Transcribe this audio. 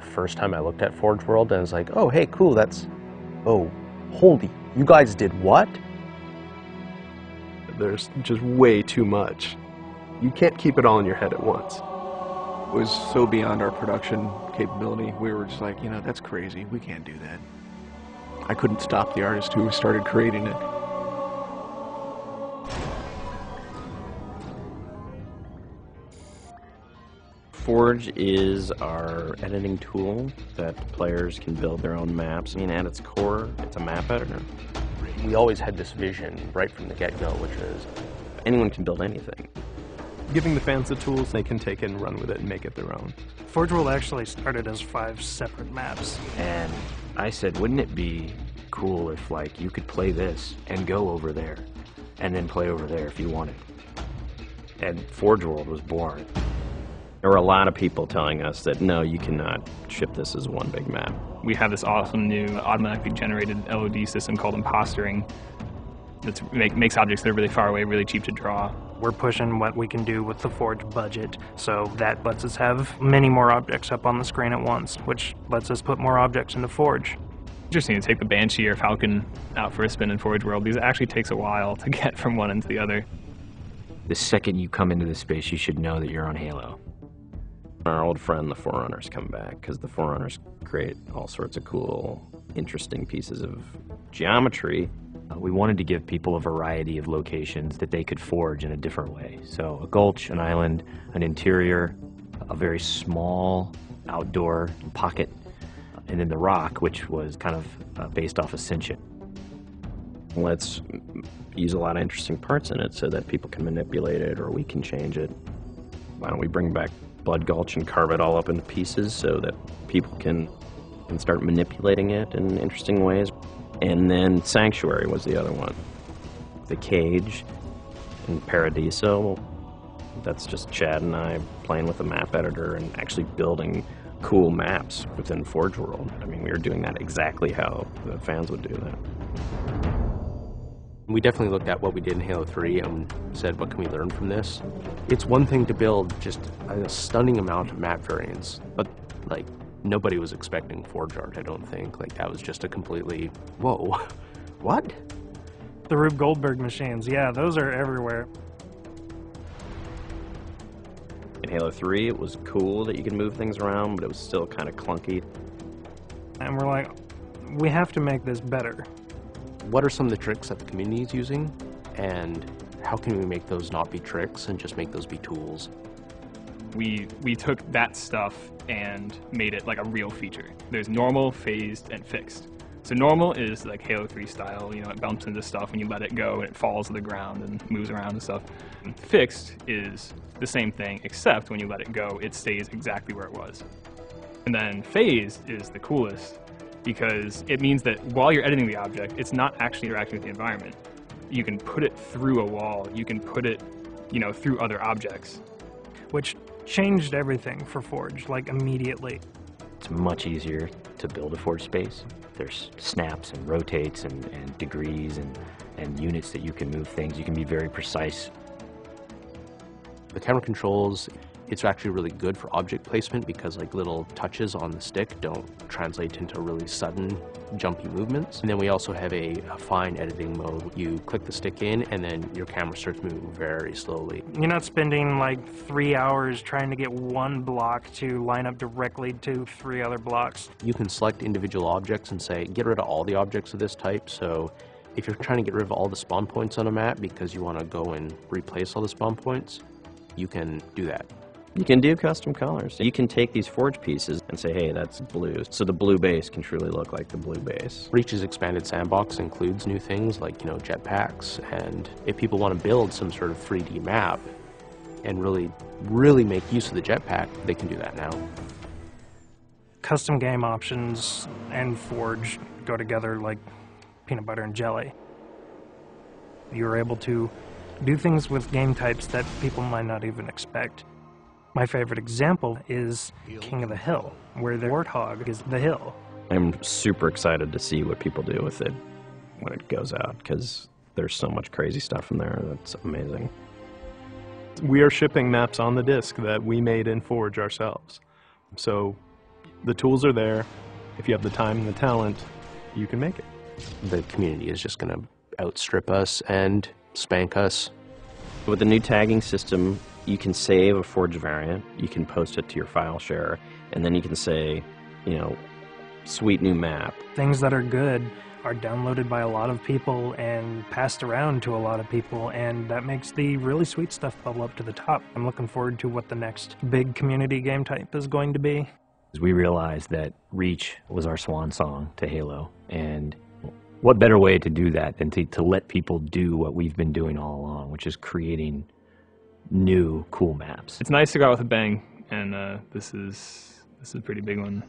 the first time I looked at Forge World, and I was like, oh, hey, cool, oh, holy, you guys did what? There's just way too much. You can't keep it all in your head at once. It was so beyond our production capability. We were just like, you know, that's crazy. We can't do that. I couldn't stop the artist who started creating it. Forge is our editing tool that players can build their own maps. I mean, at its core, it's a map editor. We always had this vision right from the get-go, which is anyone can build anything. Giving the fans the tools, they can take it and run with it and make it their own. Forge World actually started as 5 separate maps. And I said, wouldn't it be cool if, like, you could play this and go over there and then play over there if you wanted? And Forge World was born. There were a lot of people telling us that, no, you cannot ship this as one big map. We have this awesome new automatically generated LOD system called Impostering that makes objects that are really far away really cheap to draw. We're pushing what we can do with the Forge budget, so that lets us have many more objects up on the screen at once, which lets us put more objects into Forge. Interesting to take the Banshee or Falcon out for a spin in Forge World, because it actually takes a while to get from one end to the other. The second you come into this space, you should know that you're on Halo. Our old friend, the Forerunners, come back, because the Forerunners create all sorts of cool, interesting pieces of geometry. We wanted to give people a variety of locations that they could forge in a different way. So a gulch, an island, an interior, a very small outdoor pocket, and then the rock, which was kind of based off Ascension. Let's use a lot of interesting parts in it so that people can manipulate it or we can change it. Why don't we bring back Blood Gulch and carve it all up into pieces so that people can start manipulating it in interesting ways. And then Sanctuary was the other one. The Cage and Paradiso, that's just Chad and I playing with a map editor and actually building cool maps within Forge World. I mean, we were doing that exactly how the fans would do that. we definitely looked at what we did in Halo 3 and said, what can we learn from this? It's one thing to build just a stunning amount of map variants, but like nobody was expecting Forge art, I don't think. Like that was just a completely, whoa, what? The Rube Goldberg machines, yeah, those are everywhere. In Halo 3, it was cool that you could move things around, but it was still kind of clunky. And we're like, we have to make this better. What are some of the tricks that the community is using, and how can we make those not be tricks and just make those be tools? We took that stuff and made it like a real feature. There's normal, phased, and fixed. So normal is like Halo 3 style, you know, it bumps into stuff when you let it go and it falls to the ground and moves around and stuff. And fixed is the same thing, except when you let it go, it stays exactly where it was. And then phased is the coolest because it means that while you're editing the object, it's not actually interacting with the environment. You can put it through a wall, you can put it, you know, through other objects. Which changed everything for Forge, like immediately. It's much easier to build a Forge space. There's snaps and rotates and degrees and units that you can move things. You can be very precise. The camera controls, it's actually really good for object placement because like little touches on the stick don't translate into really sudden jumpy movements. And then we also have a fine editing mode. You click the stick in and then your camera starts moving very slowly. You're not spending like 3 hours trying to get one block to line up directly to 3 other blocks. You can select individual objects and say, get rid of all the objects of this type. So if you're trying to get rid of all the spawn points on a map because you want to go and replace all the spawn points, you can do that. You can do custom colors. You can take these Forge pieces and say, hey, that's blue. So the blue base can truly look like the blue base. Reach's expanded sandbox includes new things like, you know, jetpacks. And if people want to build some sort of 3D map and really make use of the jetpack, they can do that now. Custom game options and Forge go together like peanut butter and jelly. You're able to do things with game types that people might not even expect. My favorite example is King of the Hill, where the warthog is the hill. I'm super excited to see what people do with it when it goes out, because there's so much crazy stuff in there that's amazing. We are shipping maps on the disk that we made in Forge ourselves. So The tools are there. If you have the time and the talent, you can make it. The community is just going to outstrip us and spank us. With the new tagging system, you can save a forged variant, you can post it to your file share, and then you can say, you know, sweet new map. Things that are good are downloaded by a lot of people and passed around to a lot of people, and that makes the really sweet stuff bubble up to the top. I'm looking forward to what the next big community game type is going to be. We realized that Reach was our swan song to Halo, and what better way to do that than to let people do what we've been doing all along, which is creating new cool maps. It's nice to go out with a bang, and this is a pretty big one.